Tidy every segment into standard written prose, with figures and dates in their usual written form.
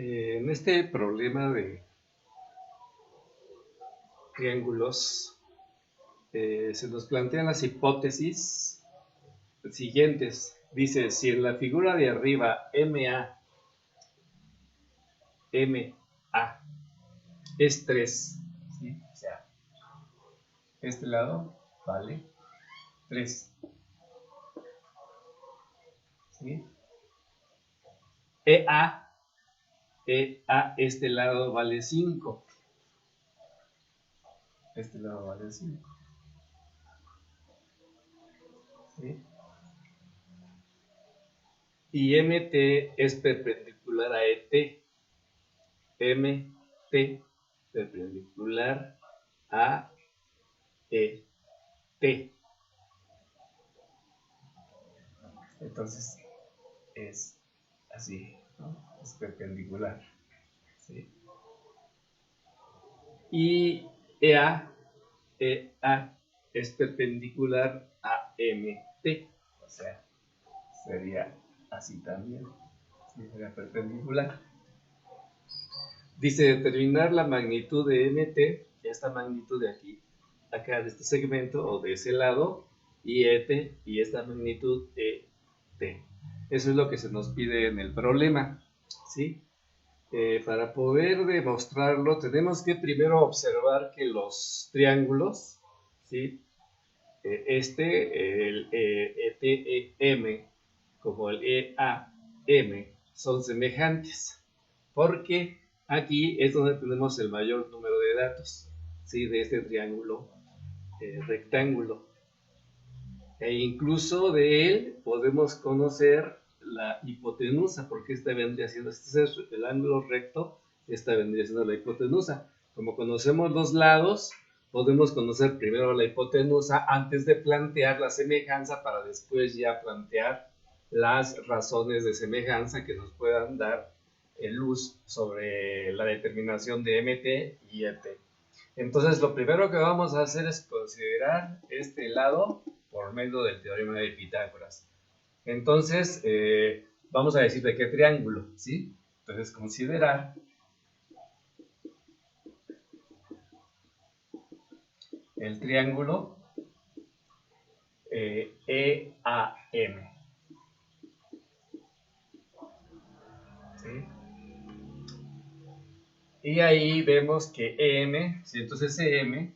En este problema de triángulos se nos plantean las hipótesis siguientes. Dice, si en la figura de arriba MA es 3, ¿sí? O sea, este lado vale 3, ¿sí? EA, este lado vale 5, este lado vale 5, ¿sí? Y MT es perpendicular a ET, MT perpendicular a ET. Entonces es así, ¿no? Es perpendicular, ¿sí? Y EA es perpendicular a MT, o sea, sería así también, ¿sí? Sería perpendicular. Dice determinar la magnitud de MT, esta magnitud de aquí, acá de este segmento o de ese lado, y ET, y esta magnitud ET. Eso es lo que se nos pide en el problema, ¿sí? Para poder demostrarlo, tenemos que primero observar que los triángulos, ¿sí? El ETEM como el EAM son semejantes, porque aquí es donde tenemos el mayor número de datos, ¿sí? De este triángulo rectángulo. E incluso de él podemos conocer la hipotenusa, porque esta vendría siendo, este es el ángulo recto, esta vendría siendo la hipotenusa. Como conocemos los lados, podemos conocer primero la hipotenusa antes de plantear la semejanza para después ya plantear las razones de semejanza que nos puedan dar luz sobre la determinación de MT y ET. Entonces, lo primero que vamos a hacer es considerar este lado por medio del teorema de Pitágoras. Entonces, vamos a decir de qué triángulo, ¿sí? Entonces, considerar el triángulo EAM, ¿sí? Y ahí vemos que EM, ¿sí? Entonces EM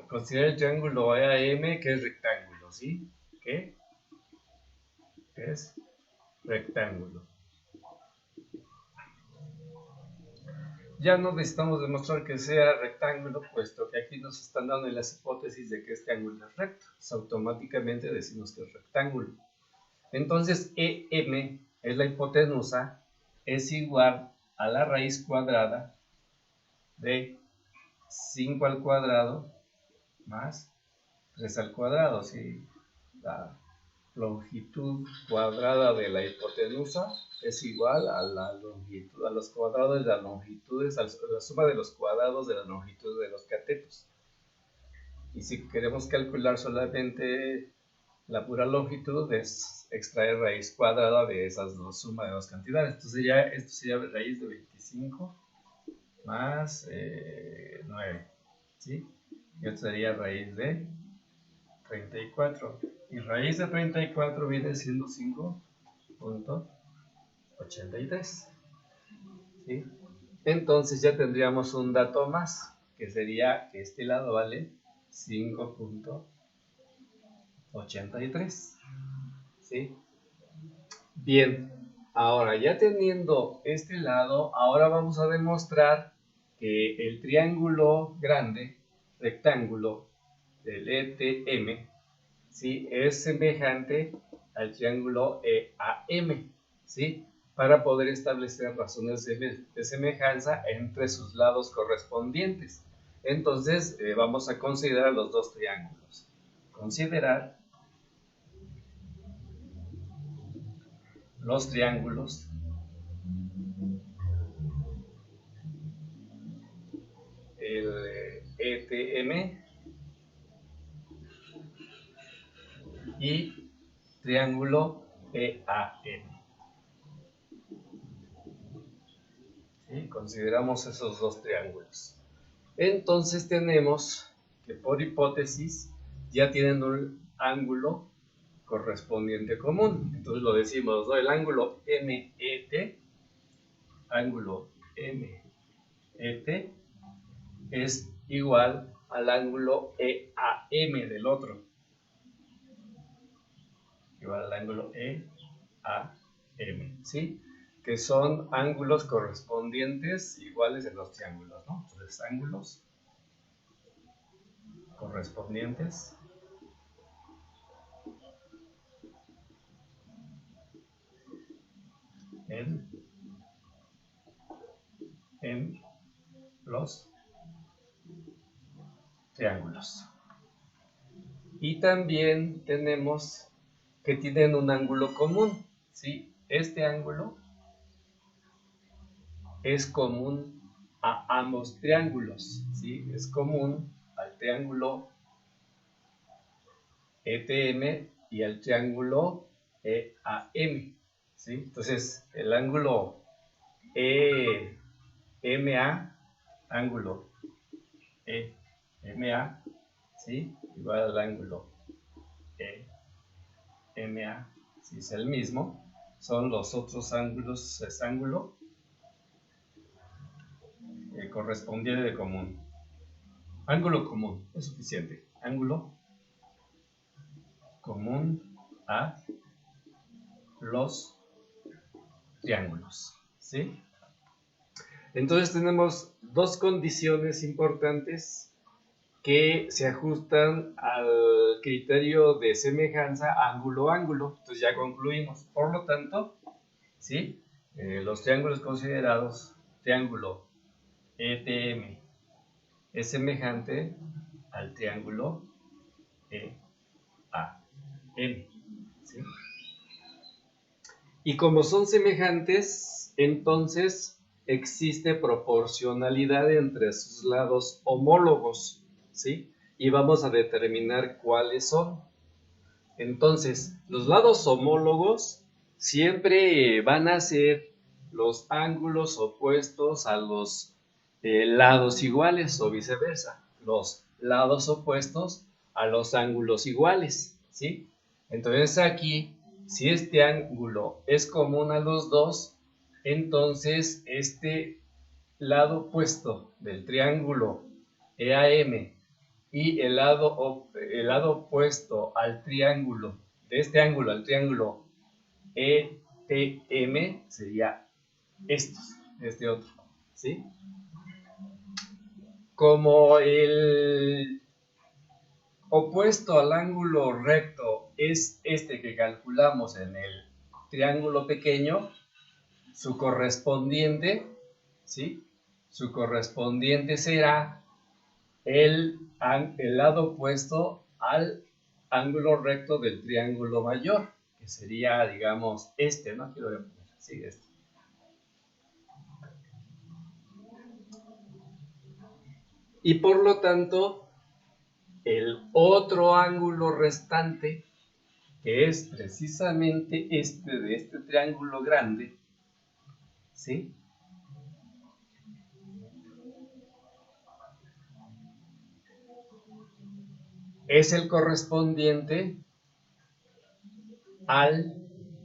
considera el triángulo EAM que es rectángulo, ¿sí? ¿Qué? Es rectángulo. Ya no necesitamos demostrar que sea rectángulo, puesto que aquí nos están dando las hipótesis de que este ángulo es recto. Pues automáticamente decimos que es rectángulo. Entonces, EM es la hipotenusa, es igual a la raíz cuadrada de 5 al cuadrado más 3 al cuadrado. ¿Sí? La longitud cuadrada de la hipotenusa es igual a la longitud, a los cuadrados de las longitudes, a la suma de los cuadrados de la longitud de los catetos. Y si queremos calcular solamente la pura longitud, es extraer raíz cuadrada de esas dos, suma de dos cantidades. Entonces ya esto sería raíz de 25 más 9, ¿sí? Y esto sería raíz de 34. Y raíz de 34 viene siendo 5.83. ¿Sí? Entonces ya tendríamos un dato más, que sería que este lado vale 5.83. ¿Sí? Bien, ahora ya teniendo este lado, ahora vamos a demostrar que el triángulo grande, rectángulo del ETM, ¿sí? Es semejante al triángulo EAM, ¿sí? Para poder establecer razones de semejanza entre sus lados correspondientes. Entonces, vamos a considerar los dos triángulos. Considerar los triángulos el ETM y triángulo EAM. ¿Sí? Consideramos esos dos triángulos. Entonces tenemos que por hipótesis ya tienen un ángulo correspondiente común. Entonces lo decimos, ¿no? El ángulo MET, ángulo MET es igual al ángulo EAM del otro. Igual al ángulo EAM, ¿sí? Que son ángulos correspondientes iguales en los triángulos, ¿no? Entonces, ángulos correspondientes en los triángulos. Y también tenemos que tienen un ángulo común, ¿sí? Este ángulo es común a ambos triángulos, ¿sí? Es común al triángulo ETM y al triángulo EAM, ¿sí? Entonces, el ángulo EMA, ángulo EMA, ¿sí? Igual al ángulo EMA, si es el mismo, son los otros ángulos, es ángulo correspondiente de común. Ángulo común, es suficiente. Ángulo común a los triángulos, ¿sí? Entonces tenemos dos condiciones importantes que se ajustan al criterio de semejanza ángulo-ángulo. Entonces ya concluimos. Por lo tanto, ¿sí? Los triángulos considerados, triángulo ETM es semejante al triángulo EAM, ¿sí? Y como son semejantes, entonces existe proporcionalidad entre sus lados homólogos, ¿sí? Y vamos a determinar cuáles son. Entonces, los lados homólogos siempre van a ser los ángulos opuestos a los lados iguales o viceversa. Los lados opuestos a los ángulos iguales, ¿sí? Entonces aquí, si este ángulo es común a los dos, entonces este lado opuesto del triángulo EAM y el lado opuesto al triángulo, de este ángulo al triángulo ETM, sería este otro, ¿sí? Como el opuesto al ángulo recto es este que calculamos en el triángulo pequeño, su correspondiente, ¿sí? Su correspondiente será el lado opuesto al ángulo recto del triángulo mayor, que sería, digamos, este, ¿no? Quiero ver, sí, este. Y por lo tanto, el otro ángulo restante, que es precisamente este de este triángulo grande, ¿sí? Es el correspondiente al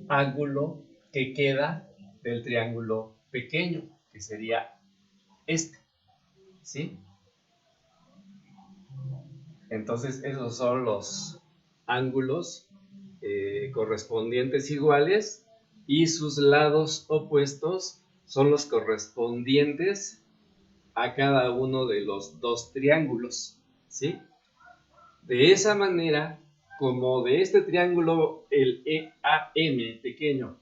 ángulo que queda del triángulo pequeño, que sería este, ¿sí? Entonces esos son los ángulos correspondientes iguales y sus lados opuestos son los correspondientes a cada uno de los dos triángulos, ¿sí? De esa manera, como de este triángulo, el EAM pequeño,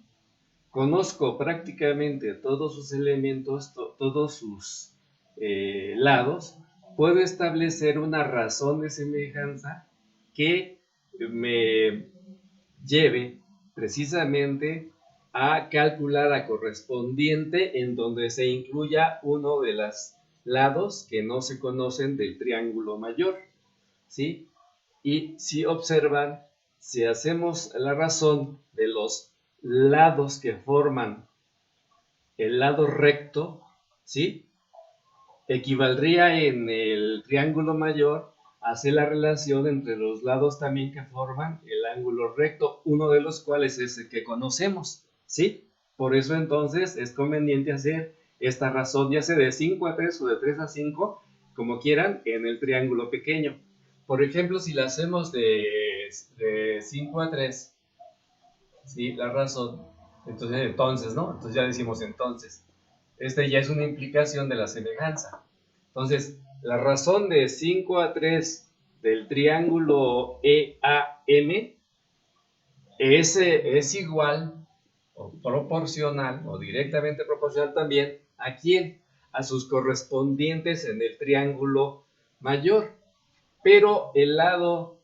conozco prácticamente todos sus elementos, todos sus lados, puedo establecer una razón de semejanza que me lleve precisamente a calcular la correspondiente en donde se incluya uno de los lados que no se conocen del triángulo mayor, ¿sí? Y si observan, si hacemos la razón de los lados que forman el lado recto, ¿sí? Equivaldría en el triángulo mayor a hacer la relación entre los lados también que forman el ángulo recto, uno de los cuales es el que conocemos, ¿sí? Por eso entonces es conveniente hacer esta razón, ya sea de 5 a 3 o de 3 a 5, como quieran, en el triángulo pequeño. Por ejemplo, si la hacemos de 5 a 3, ¿sí? La razón, entonces, ¿no? Entonces ya decimos entonces. Esta ya es una implicación de la semejanza. Entonces, la razón de 5 a 3 del triángulo EAM es igual o proporcional o directamente proporcional también ¿a quién? A sus correspondientes en el triángulo mayor. Pero el lado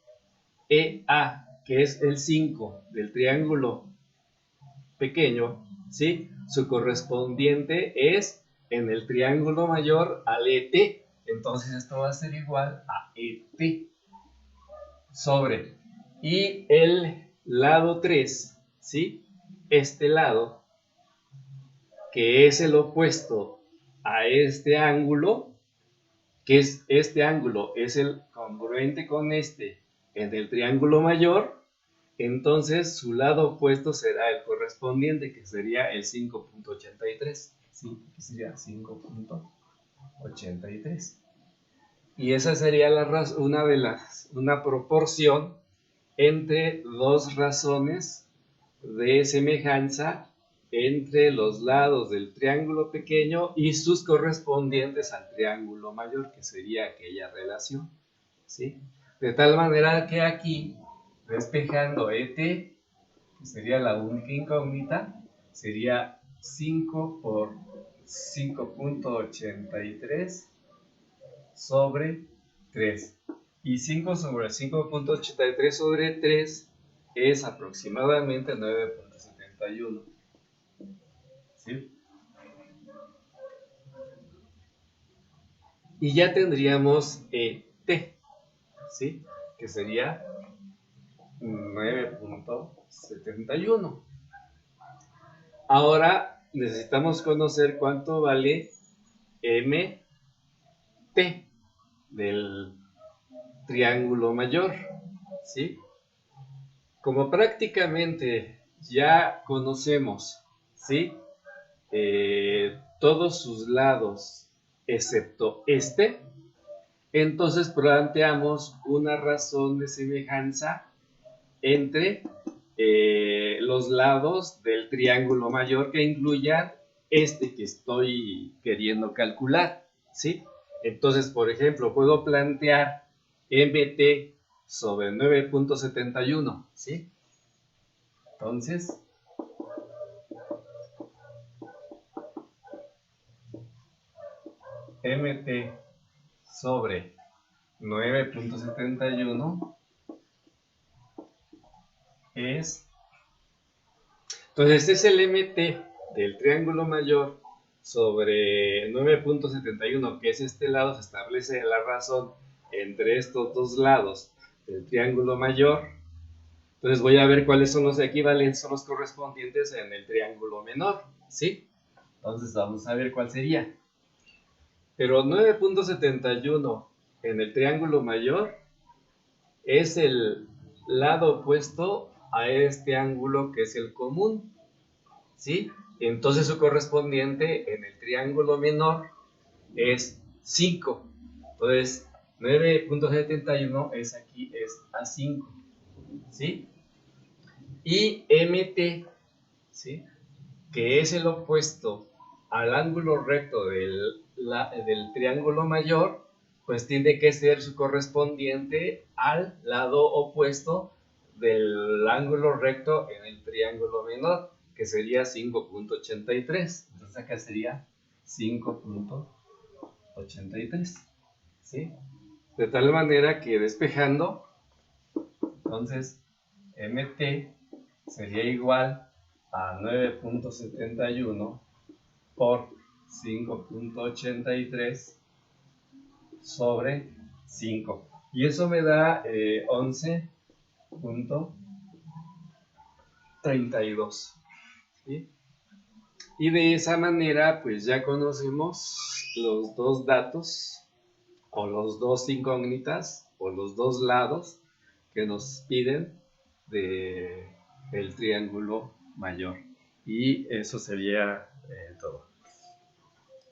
EA, que es el 5 del triángulo pequeño, ¿sí? Su correspondiente es en el triángulo mayor al ET. Entonces esto va a ser igual a ET sobre. Y el lado 3, ¿sí? Este lado, que es el opuesto a este ángulo, que es este ángulo, es el congruente con este en el triángulo mayor, entonces su lado opuesto será el correspondiente, que sería el 5.83. ¿Sí? Que sería 5.83. Y esa sería una proporción entre dos razones de semejanza entre los lados del triángulo pequeño y sus correspondientes al triángulo mayor, que sería aquella relación, ¿sí? De tal manera que aquí, despejando ET, que sería la única incógnita, sería 5 por 5.83 sobre 3. Y 5 sobre 5.83 sobre 3 es aproximadamente 9.71. ¿Sí? Y ya tendríamos ET, ¿sí? Que sería 9.71. Ahora necesitamos conocer cuánto vale MT del triángulo mayor, ¿sí? Como prácticamente ya conocemos, ¿sí? Todos sus lados excepto este, entonces planteamos una razón de semejanza entre los lados del triángulo mayor que incluyan este que estoy queriendo calcular, ¿sí? Entonces, por ejemplo, puedo plantear MT sobre 9.71, ¿sí? Entonces, MT sobre 9.71 es... Entonces, es el MT del triángulo mayor sobre 9.71, que es este lado, se establece la razón entre estos dos lados del triángulo mayor. Entonces voy a ver cuáles son los equivalentes, son los correspondientes en el triángulo menor, ¿sí? Entonces vamos a ver cuál sería. Pero 9.71 en el triángulo mayor es el lado opuesto a este ángulo que es el común, ¿sí? Entonces su correspondiente en el triángulo menor es 5. Entonces 9.71 es aquí, es a 5, ¿sí? Y MT, ¿sí? Que es el opuesto al ángulo recto del triángulo mayor, pues tiene que ser su correspondiente al lado opuesto del ángulo recto en el triángulo menor, que sería 5.83. Entonces acá sería 5.83, ¿sí? De tal manera que despejando, entonces MT sería igual a 9.71 por 5.83 sobre 5. Y eso me da 11 punto 32. ¿Sí? Y de esa manera, pues ya conocemos los dos datos, o los dos incógnitas, o los dos lados que nos piden del triángulo mayor. Y eso sería todo.